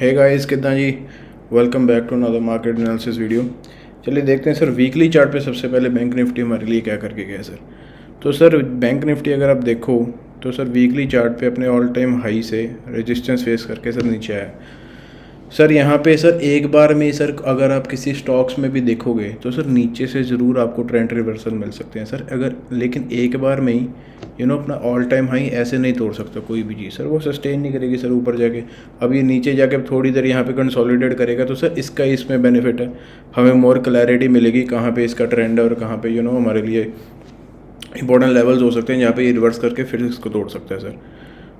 हे guys, कितना जी। Welcome back to another market analysis video. चलिए देखते हैं सर वीकली चार्ट पे सबसे पहले बैंक निफ्टी हमारे लिए क्या करके गया सर। तो सर बैंक निफ्टी अगर आप देखो तो सर वीकली चार्ट पे अपने ऑल टाइम हाई से रेजिस्टेंस फेस करके सर नीचे आया सर। यहाँ पे सर एक बार में सर अगर आप किसी स्टॉक्स में भी देखोगे तो सर नीचे से ज़रूर आपको ट्रेंड रिवर्सल मिल सकते हैं सर, अगर लेकिन एक बार में ही अपना ऑल टाइम हाई ऐसे नहीं तोड़ सकता कोई भी चीज़ सर, वो सस्टेन नहीं करेगी सर ऊपर जाके। अब ये नीचे जाके थोड़ी देर यहाँ पे कंसोलिडेट करेगा तो सर इसका इसमें बेनिफिट है, हमें मोर क्लैरिटी मिलेगी कहाँ पे इसका ट्रेंड है और कहाँ पे हमारे लिए इंपॉर्टेंट लेवल्स हो सकते हैं जहाँ पे ये रिवर्स करके फिर इसको तोड़ सकता है सर।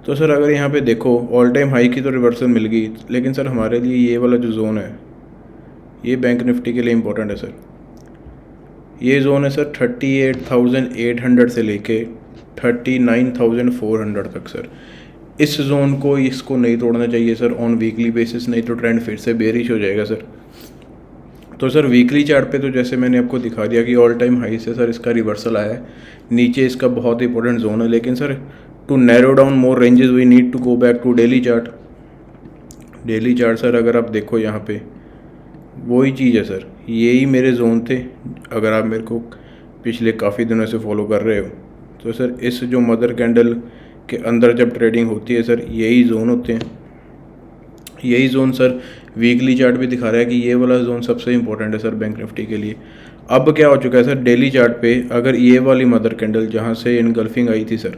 तो सर अगर यहाँ पे देखो ऑल टाइम हाई की तो रिवर्सल मिल गई, लेकिन सर हमारे लिए ये वाला जो जोन है ये बैंक निफ्टी के लिए इम्पोर्टेंट है सर। ये जोन है सर 38,800 से लेके 39,400 तक सर। इस जोन को इसको नहीं तोड़ना चाहिए सर ऑन वीकली बेसिस, नहीं तो ट्रेंड फिर से बेरिश हो जाएगा सर। तो सर वीकली चार्ट पे तो जैसे मैंने आपको दिखा दिया कि ऑल टाइम हाई से सर इसका रिवर्सल आया है, नीचे इसका बहुत इंपॉर्टेंट जोन है, लेकिन sir to narrow down more ranges we need to go back to daily chart. Daily chart sir अगर आप देखो यहाँ पे वही चीज़ है सर, यही मेरे जोन थे। अगर आप मेरे को पिछले काफ़ी दिनों से फॉलो कर रहे हो तो सर इस जो मदर कैंडल के अंदर जब ट्रेडिंग होती है सर यही जोन होते हैं। यही जोन सर वीकली चार्ट भी दिखा रहा है कि ये वाला जोन सबसे इंपॉर्टेंट है सर बैंक निफ्टी के लिए। अब क्या हो चुका है सर डेली चार्ट पे, अगर ये वाली मदर कैंडल जहाँ से इनगल्फिंग आई थी सर,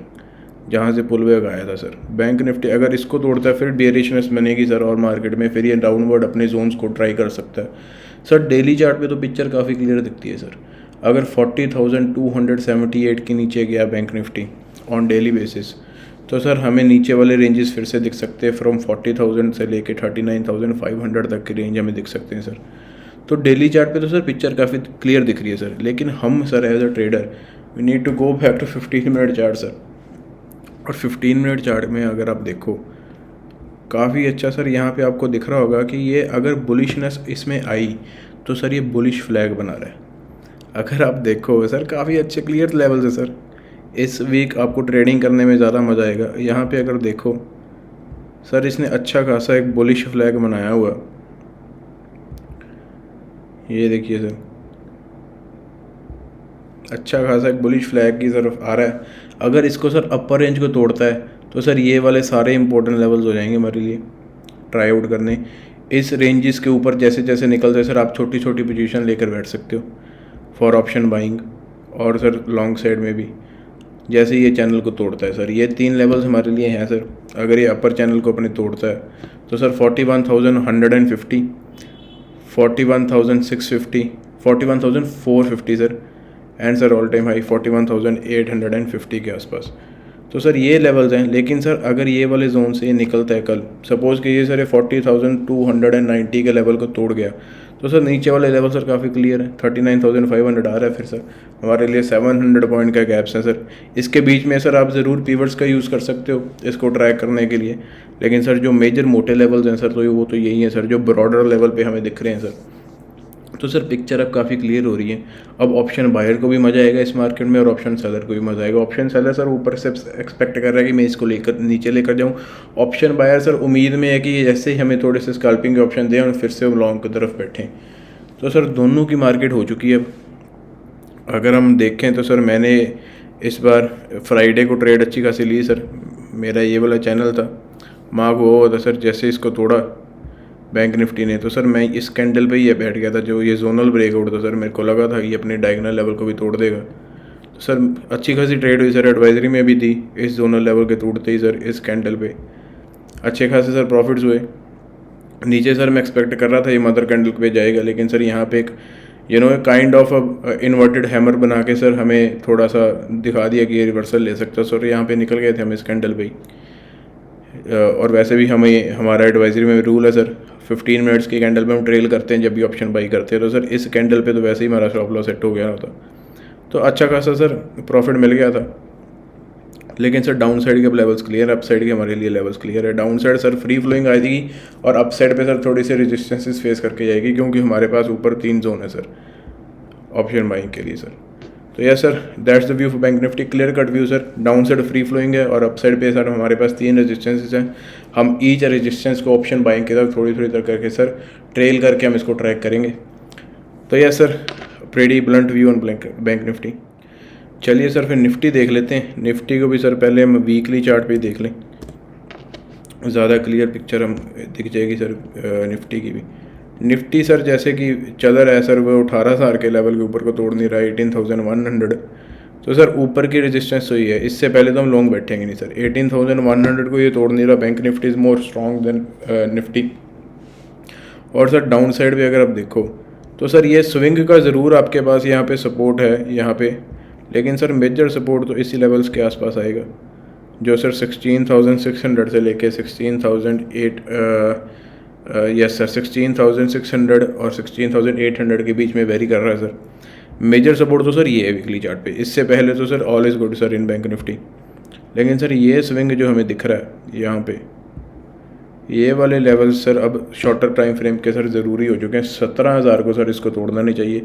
जहाँ से पुल बैक आया था सर, बैंक निफ्टी अगर इसको तोड़ता है फिर बेरिशनेस बनेगी सर और मार्केट में फिर ये डाउनवर्ड अपने जोन्स को ट्राई कर सकता है सर। डेली चार्ट पे तो पिक्चर काफ़ी क्लियर दिखती है सर। अगर 40,278 के नीचे गया bank Nifty on daily basis तो सर हमें नीचे वाले रेंजेस फिर से दिख सकते हैं, फ्रॉम 40,000 से लेके 39,500 तक की रेंज हमें दिख सकते हैं सर। तो डेली चार्ट पे तो सर पिक्चर काफ़ी क्लियर दिख रही है सर, लेकिन हम sir as a trader we need to go back to 15 minute chart sir. और 15 मिनट चार्ट में अगर आप देखो काफ़ी अच्छा सर यहाँ पे आपको दिख रहा होगा कि ये अगर बुलिशनेस इसमें आई तो सर ये बुलिश फ्लैग बना रहा है। अगर आप देखो सर काफ़ी अच्छे क्लियर लेवल्स है सर, इस वीक आपको ट्रेडिंग करने में ज़्यादा मज़ा आएगा। यहाँ पे अगर देखो सर इसने अच्छा खासा एक बुलिश फ्लैग बनाया हुआ, ये देखिए सर अच्छा खासा एक बुलिश फ्लैग की तरफ आ रहा है। अगर इसको सर अपर रेंज को तोड़ता है तो सर ये वाले सारे इंपॉर्टेंट लेवल्स हो जाएंगे हमारे लिए ट्राई आउट करने। इस रेंजेस के ऊपर जैसे जैसे निकलते हैं सर आप छोटी छोटी पोजीशन लेकर बैठ सकते हो फॉर ऑप्शन बाइंग, और सर लॉन्ग साइड में भी जैसे ये चैनल को तोड़ता है सर। ये 3 लेवल्स हमारे लिए हैं सर। अगर ये अपर चैनल को अपने तोड़ता है तो sir 41,150, 41,650, 41,450 sir, and sir all time high 41,850 के आसपास। तो सर ये लेवल्स हैं, लेकिन सर अगर ये वाले जोन से निकलता है कल, सपोज़ कि ये सर 40,290 के लेवल को तोड़ गया तो सर नीचे वाले लेवल सर काफ़ी क्लियर है, 39,500 आ रहा है फिर सर हमारे लिए 700 पॉइंट का गैप्स है सर। इसके बीच में सर आप ज़रूर पीवर्स का यूज़ कर सकते हो इसको ट्रैक करने के लिए, लेकिन सर जो मेजर मोटे लेवल्स हैं सर तो वो तो यही है सर जो ब्रॉडर लेवल पे हमें दिख रहे हैं सर। तो सर पिक्चर अब काफ़ी क्लियर हो रही है। अब ऑप्शन बायर को भी मज़ा आएगा इस मार्केट में और ऑप्शन सेलर को भी मज़ा आएगा। ऑप्शन सेलर सर ऊपर से एक्सपेक्ट कर रहा है कि मैं इसको लेकर नीचे लेकर जाऊं, ऑप्शन बायर सर उम्मीद में है कि जैसे ही हमें थोड़े से स्कैल्पिंग के ऑप्शन दें और फिर से वो लॉन्ग की तरफ बैठें। तो सर दोनों की मार्केट हो चुकी है। अब अगर हम देखें तो सर मैंने इस बार फ्राइडे को ट्रेड अच्छी खासी ली सर। मेरा ये वाला चैनल था, मार्क हुआ था सर, जैसे इसको तोड़ा बैंक निफ्टी ने तो सर मैं इस कैंडल पे ही बैठ गया था। जो ये जोनल ब्रेकआउट था सर मेरे को लगा था ये अपने डायगोनल लेवल को भी तोड़ देगा। तो सर अच्छी खासी ट्रेड हुई सर, एडवाइजरी में भी थी इस जोनल लेवल के टूटते ही सर इस कैंडल पे अच्छे खासे सर प्रॉफिट्स हुए। नीचे सर मैं एक्सपेक्ट कर रहा था ये मदर कैंडल पे जाएगा, लेकिन सर यहाँ पे एक काइंड ऑफ इन्वर्टेड हैमर बना के सर हमें थोड़ा सा दिखा दिया कि ये रिवर्सल ले सकता है सर। यहाँ पे निकल गए थे हम इस कैंडल पे ही। और वैसे भी हमें हमारा एडवाइजरी में रूल है सर 15 मिनट्स की कैंडल पे हम ट्रेल करते हैं जब भी ऑप्शन बाई करते हैं। तो सर इस कैंडल पे तो वैसे ही हमारा स्टॉप लॉस सेट हो गया होता, तो अच्छा खासा सर प्रॉफिट मिल गया था। लेकिन सर डाउन साइड के लेवल्स क्लियर, अप साइड के हमारे लिए लेवल्स क्लियर है। Down side sir free flowing आएगी और अप साइड पे सर थोड़ी सी रेजिस्टेंसेस फेस करके जाएगी, क्योंकि हमारे पास ऊपर 3 जोन है सर ऑप्शन बाइंग के लिए सर। तो yes sir, that's the view for bank Nifty, clear cut view sir. Down side free flowing है और अप साइड पे सर हमारे पास 3 रेजिस्टेंसेज हैं। हम ईच रेजिस्टेंस को ऑप्शन बाइंग की तरफ थोड़ी थोड़ी देर करके सर ट्रेल करके हम इसको ट्रैक करेंगे। तो yes sir, pretty blunt view on bank Nifty. चलिए सर फिर निफ्टी देख लेते हैं। निफ्टी को भी सर पहले हम वीकली चार्ट पे देख लें, ज़्यादा क्लियर पिक्चर हम दिख जाएगी सर निफ्टी की भी। निफ्टी सर जैसे कि चल रहा है सर, वो 18,000 के लेवल के ऊपर को तोड़ नहीं रहा है, 18,100। तो सर ऊपर की रेजिस्टेंस तो ये है, इससे पहले तो हम लॉन्ग बैठेंगे नहीं सर। 18,100 को ये तोड़ नहीं रहा, bank Nifty is more strong than Nifty. और सर डाउन साइड भी अगर आप देखो तो सर ये स्विंग का ज़रूर आपके पास यहाँ पे सपोर्ट है यहाँ पे, लेकिन सर मेजर सपोर्ट तो इसी लेवल्स के आसपास आएगा जो सर 16,600 से लेके 16,008 यस सर 16,600 और 16,800 के बीच में वेरी कर रहा है सर। मेजर सपोर्ट तो सर ये है वीकली चार्ट पे। इससे पहले तो sir all is good sir in bank Nifty, लेकिन सर ये स्विंग जो हमें दिख रहा है यहाँ पे, ये वाले लेवल सर अब शॉर्टर टाइम फ्रेम के सर ज़रूरी हो चुके हैं। 17,000 को सर इसको तोड़ना नहीं चाहिए।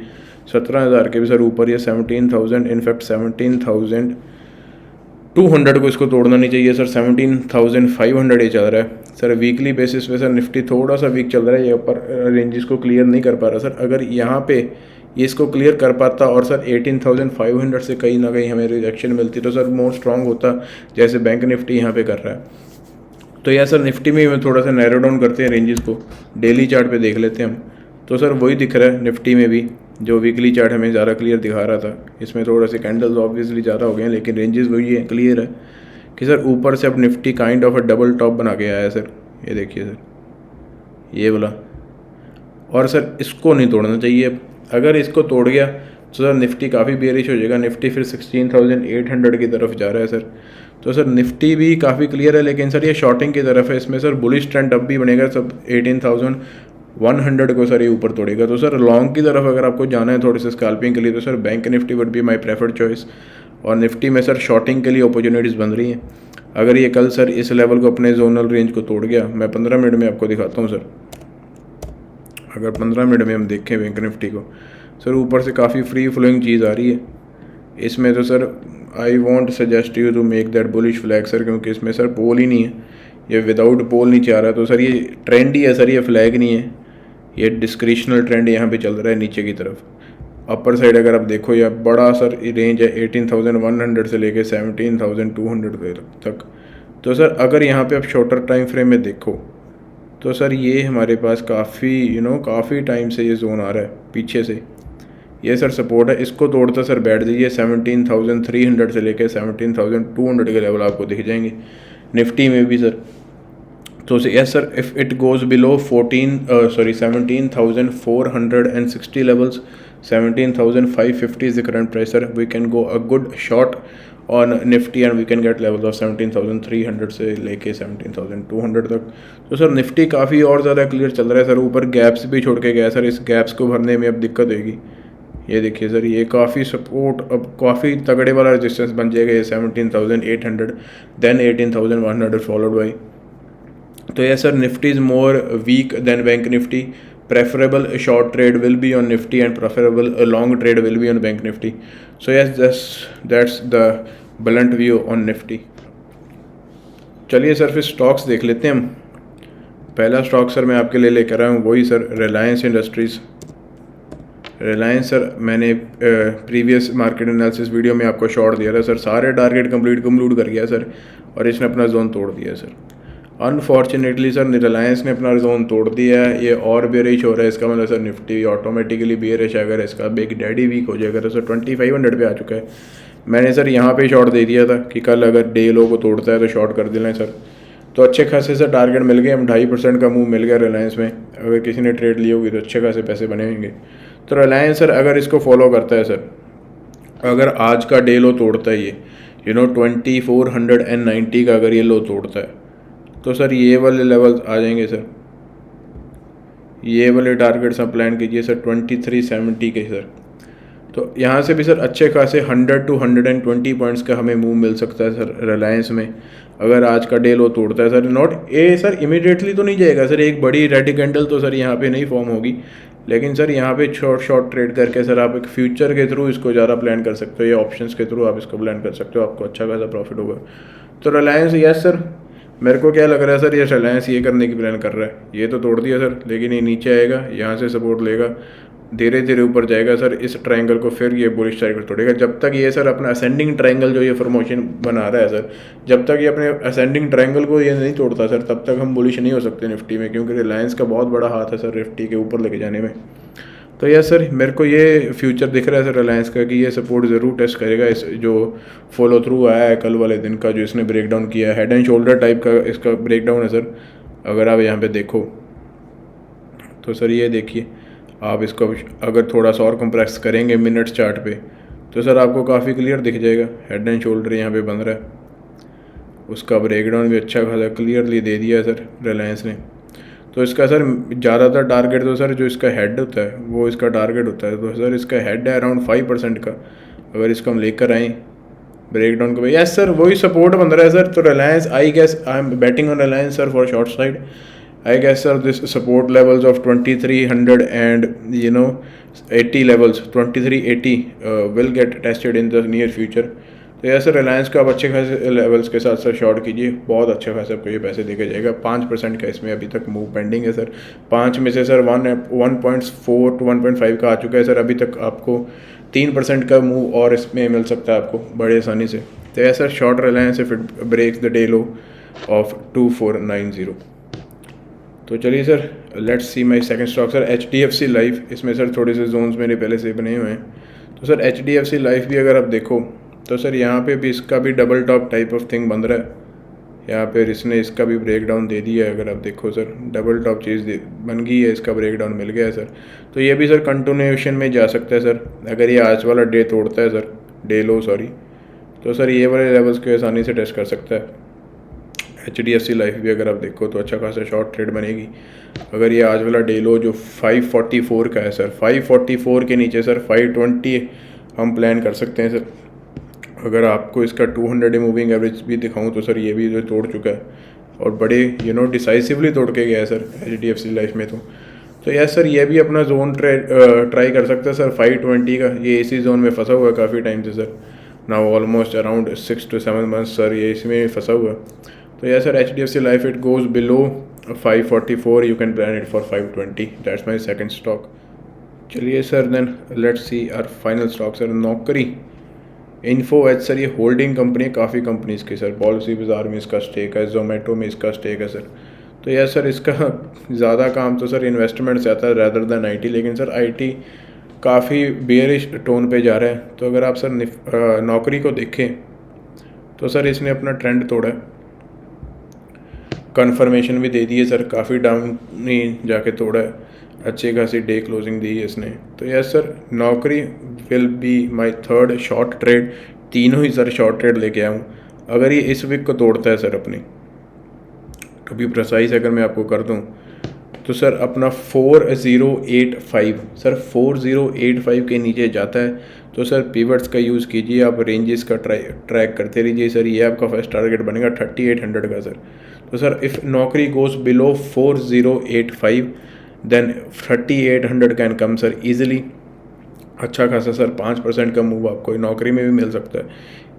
17,000 के भी सर ऊपर ये 17,000 इनफैक्ट 17,200 को इसको तोड़ना नहीं चाहिए सर। 17,500 ये चल रहा है सर वीकली बेसिस पे। सर निफ्टी थोड़ा सा वीक चल रहा है, ये ऊपर रेंजेस को क्लियर नहीं कर पा रहा सर। अगर यहाँ पे ये इसको क्लियर कर पाता और सर 18,500 से कहीं ना कहीं हमें रिजेक्शन मिलती तो सर मोर स्ट्रॉन्ग होता, जैसे बैंक निफ्टी यहाँ पे कर रहा है। तो यह सर निफ्टी में हम थोड़ा सा नैरो डाउन करते हैं रेंजेस को, डेली चार्ट पे देख लेते हैं हम। तो सर वही दिख रहा है निफ्टी में भी जो वीकली चार्ट हमें ज़्यादा क्लियर दिखा रहा था। इसमें थोड़ा से कैंडल्स ऑब्वियसली ज़्यादा हो गए हैं, लेकिन रेंजेस वही है, क्लियर है कि सर ऊपर से अब Nifty kind of a double top बना के आया है सर। ये देखिए सर, ये वाला, और सर इसको नहीं तोड़ना चाहिए। अगर इसको तोड़ गया तो सर निफ्टी काफ़ी बेयरिश हो जाएगा। निफ्टी फिर 16,800 की तरफ जा रहा है सर। तो सर निफ्टी भी काफ़ी क्लियर है, लेकिन सर ये शॉर्टिंग की तरफ है। इसमें सर बुलिश ट्रेंड अब भी बनेगा, सब 18,100 को सर ये ऊपर तोड़ेगा। तो सर लॉन्ग की तरफ अगर आपको जाना है थोड़े से स्कैल्पिंग के लिए तो sir bank Nifty would be my preferred choice. और निफ्टी में सर शॉर्टिंग के लिए अपॉर्चुनिटीज़ बन रही हैं। अगर ये कल सर इस लेवल को अपने जोनल रेंज को तोड़ गया, मैं 15 मिनट में आपको दिखाता हूँ सर। अगर 15 मिनट में हम देखें बैंक निफ्टी को, सर ऊपर से काफ़ी फ्री फ्लोइंग चीज़ आ रही है। इसमें तो sir I want suggest you to make that bullish flag sir, क्योंकि इसमें सर पोल ही नहीं है, ये विदाउट पोल नीचे आ रहा है। तो सर ये ट्रेंड ही है सर, ये फ्लैग नहीं है, ये डिस्क्रिशनल ट्रेंड यहाँ पे चल रहा है नीचे की तरफ। अपर साइड अगर आप देखो, यह बड़ा सर रेंज है 18,100 से लेके 17,200 तक। तो सर अगर यहाँ पे आप शॉर्टर टाइम फ्रेम में देखो तो सर ये हमारे पास काफ़ी काफ़ी टाइम से ये जोन आ रहा है पीछे से। ये सर सपोर्ट है, इसको तोड़ता सर बैठ जाइए 17,300 से लेके 17,200 के लेवल आपको दिख जाएंगे निफ्टी में भी सर। तो yes sir, if it goes below 17,460 levels, 17,550 is the current price sir, we can go a good short on Nifty and we can get levels of 17,300 से लेके 17,200 तक। तो सर निफ्टी काफ़ी और ज़्यादा क्लियर चल रहा है सर। ऊपर गैप्स भी छोड़ के गया सर, इस गैप्स को भरने में अब दिक्कत होगी। ये देखिए सर, ये काफ़ी सपोर्ट, अब काफ़ी तगड़े वाला रेजिस्टेंस बन जाएगा ये 17,800 देन 18,100 फॉलोड बाई। तो ये sir Nifty is more weak than bank Nifty. Preferable short trade will be on Nifty and preferable long trade will be on Bank Nifty. So yes, that's the blunt view on Nifty. चलिए sir फिर stocks देख लेते हैं हम। पहला stock sir मैं आपके लिए लेकर आया हूँ वही sir Reliance industries. Reliance sir मैंने प्रीवियस मार्केट एनालिसिस वीडियो में आपको शॉर्ट दिया था सर, सारे टारगेट कंप्लीट कर गया सर और इसने अपना जोन तोड़ दिया सर। अनफॉर्चुनेटली सर रिलायंस ने अपना जोन तोड़ दिया है, ये और बेयरिश हो रहा है। इसका मतलब सर निफ्टी ऑटोमेटिकली बेयरिश है। अगर इसका बिग डैडी वीक हो जाएगा तो सर 2500 पे आ चुका है। मैंने सर यहाँ पे शॉर्ट दे दिया था कि कल अगर डे लो को तोड़ता है तो शॉर्ट कर देना है सर। तो अच्छे खासे सर टारगेट मिल गए, हम 2.5% का मूव मिल गया रिलायंस में। अगर किसी ने ट्रेड ली होगी तो अच्छे खासे पैसे बने होंगे। तो रिलायंस सर अगर इसको फॉलो करता है सर, अगर आज का डे लो तोड़ता है ये 2490 का अगर ये लो तोड़ता है तो सर ये वाले लेवल्स आ जाएंगे सर। ये वाले टारगेट्स आप प्लान कीजिए सर 2370 के सर। तो यहाँ से भी सर अच्छे खासे 100 to 120 पॉइंट्स का हमें मूव मिल सकता है सर रिलायंस में, अगर आज का डे लो तोड़ता है sir. Not a sir immediately तो नहीं जाएगा सर, एक बड़ी रेड कैंडल तो सर यहाँ पे नहीं फॉर्म होगी, लेकिन सर यहाँ पे शॉर्ट ट्रेड करके सर आप एक फ्यूचर के थ्रू इसको ज़्यादा प्लान कर सकते हो या ऑप्शंस के थ्रू आप इसको प्लान कर सकते हो, आपको अच्छा खासा प्रॉफिट होगा। तो रिलायंस, यस सर, मेरे को क्या लग रहा है सर, ये रिलायंस ये करने की प्लान कर रहा है। ये तो तोड़ दिया सर, लेकिन ये नीचे आएगा, यहाँ से सपोर्ट लेगा, धीरे धीरे ऊपर जाएगा सर इस ट्रायंगल को, फिर ये बुलिश ट्रायंगल तोड़ेगा। जब तक ये सर अपना असेंडिंग ट्रायंगल जो ये फॉर्मेशन बना रहा है सर, जब तक ये अपने असेंडिंग ट्रायंगल को ये नहीं तोड़ता सर, तब तक हम बुलिश नहीं हो सकते निफ्टी में, क्योंकि रिलायंस का बहुत बड़ा हाथ है सर निफ्टी के ऊपर लेके जाने में। तो यस सर, मेरे को ये फ्यूचर दिख रहा है सर रिलायंस का कि ये सपोर्ट ज़रूर टेस्ट करेगा। इस जो फॉलो थ्रू आया है कल वाले दिन का, जो इसने ब्रेक डाउन किया है, हेड एंड शोल्डर टाइप का इसका ब्रेक डाउन है सर। अगर आप यहाँ पे देखो तो सर ये देखिए, आप इसको अगर थोड़ा सा और कंप्रेस करेंगे मिनट्स चार्ट पे, तो सर आपको काफ़ी क्लियर दिख जाएगा। हेड एंड शोल्डर यहाँ पे बन रहा है, उसका ब्रेक डाउन भी अच्छा खासा क्लियरली दे दिया है सर रिलायंस ने। तो इसका सर ज़्यादातर टारगेट तो सर जो इसका हेड होता है वो इसका टारगेट होता है। तो सर इसका हेड है अराउंड 5% का, अगर इसको हम लेकर आएँ ब्रेक डाउन को, यस सर वही सपोर्ट बन रहा है सर। तो Reliance, I guess I am batting on Reliance sir for short side. I guess sir this support levels of 2300 and 80 levels 2380 will get tested in the near future। तो यह sir Reliance का आप अच्छे खासे लेवल्स के साथ सर शॉर्ट कीजिए, बहुत अच्छा खासा आपको ये पैसे देके जाएगा। 5% का इसमें अभी तक मूव पेंडिंग है सर। 5 में से सर 1.4 to 1.5 का आ चुका है सर। अभी तक आपको 3% का मूव और इसमें मिल सकता है आपको बड़े आसानी से। तो यह sir short Reliance if it breaks the day low of 2490। तो चलिए सर, let's see my second stock sir HDFC life. इसमें सर थोड़े से जोन्स मेरे पहले से बने हुए हैं। तो सर HDFC लाइफ भी अगर आप देखो तो सर यहाँ पे भी इसका भी double top type of thing बन रहा है। यहाँ पे इसने इसका भी ब्रेक डाउन दे दिया है। अगर आप देखो सर डबल टॉप चीज़ बन गई है, इसका ब्रेक डाउन मिल गया है सर। तो ये भी सर कंटिन्यूएशन में जा सकता है सर, अगर ये आज वाला डे तोड़ता है सर, डे लो सॉरी, तो सर ये वाले लेवल्स को आसानी से टेस्ट कर सकता है। HDFC लाइफ भी अगर आप देखो तो अच्छा खासा शॉर्ट ट्रेड बनेगी। अगर ये आज वाला डे लो जो 544 का है सर, 544 के नीचे सर 520 हम प्लान कर सकते हैं सर। अगर आपको इसका 200 डे मूविंग एवरेज भी दिखाऊं तो सर ये भी जो तोड़ चुका है और बड़े डिसाइसिवली तोड़ के गया है सर HDFC लाइफ में। तो यस सर ये भी अपना जोन ट्राई कर सकता है सर 520 का। ये इसी जोन में फंसा हुआ है काफ़ी टाइम से sir, now almost around 6 to 7 months sir ये इसमें फंसा हुआ है। तो yes sir HDFC life it goes below 544, you can plan it for 520। That's my second stock. चलिए sir then let's see our final stock sir Naukri info edge. Sir ये holding company है काफ़ी कंपनीज़ की सर, पॉलिसी बाजार में इसका stake है, जोमेटो में इसका स्टेक है सर। तो यस सर इसका ज़्यादा काम तो सर इन्वेस्टमेंट से आता है रैदर देन IT, लेकिन सर IT काफ़ी बेयरिश टोन पे जा रहा है। तो अगर आप सर नौकरी को देखें तो सर इसने अपना ट्रेंड तोड़ा है, कन्फर्मेशन भी दे दी है सर, काफ़ी डाउन नहीं जाके तोड़ा है, अच्छी खासी डे क्लोजिंग दी है इसने। तो यस सर नौकरी will be my third short trade. तीनों ही सर शॉर्ट ट्रेड लेके आया हूँ। अगर ये इस वीक को तोड़ता है सर अपनी, टू बी प्रिसाइज अगर मैं आपको कर दूँ तो सर अपना 4085 सर 4085 के नीचे जाता है तो सर पिवट्स का यूज़ कीजिए, आप रेंजेस का ट्रैक करते रहिए सर। ये आपका फर्स्ट टारगेट बनेगा 3800 का सर। तो sir if Naukri goes below 4085 then 3800 can come sir easily. अच्छा खासा सर 5% का मूव आपको नौकरी में भी मिल सकता है।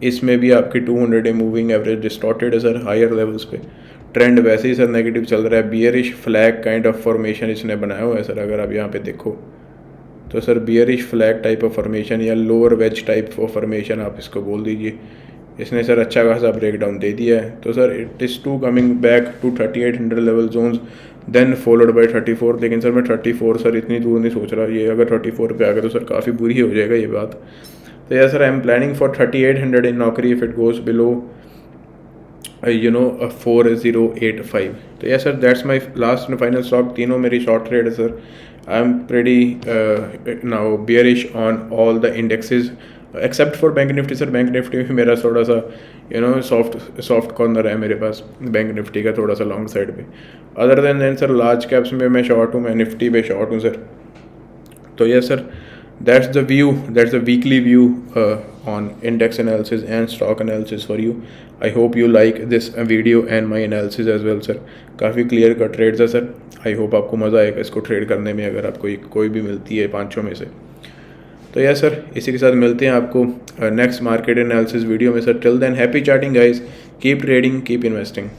इसमें भी आपकी 200 डे मूविंग एवरेज डिस्टॉर्टेड है सर हायर लेवल्स पे। ट्रेंड वैसे ही सर नेगेटिव चल रहा है, bearish flag kind of formation इसने बनाया हुआ है सर। अगर आप यहाँ पे देखो तो sir bearish flag type of formation या lower wedge type of formation आप इसको बोल दीजिए, इसने सर अच्छा खासा ब्रेक डाउन दे दिया है। तो sir it is to coming back to 3800 level zones then followed by 34। लेकिन सर मैं 34 सर इतनी दूर नहीं सोच रहा, ये अगर 34 पे आ गया तो सर काफ़ी बुरी हो जाएगा ये बात। तो यार sir I am planning for 3800 इन नौकरी इफ इट गोज बिलो 4085। तो yes sir that's my last and final stock. तीनों मेरी शॉर्ट ट्रेड है sir. I am pretty now bearish on all the indexes except for bank Nifty sir. Bank Nifty में मेरा थोड़ा सा soft corner है मेरे पास बैंक निफ्टी का, थोड़ा सा लॉन्ग साइड पे। Other than sir large caps में मैं शॉर्ट हूँ, मैं निफ्टी पे शॉर्ट हूँ सर। तो yes sir that's the weekly view on index analysis and stock analysis for you. I hope you like this video and my analysis as well sir. काफ़ी clear cut trades है sir. I hope आपको मज़ा आएगा इसको trade करने में अगर आपको कोई भी मिलती है पाँचों में से. तो यस सर, इसी के साथ मिलते हैं आपको नेक्स्ट मार्केट एनालिसिस वीडियो में sir. Till than happy charting guys, keep trading, keep investing.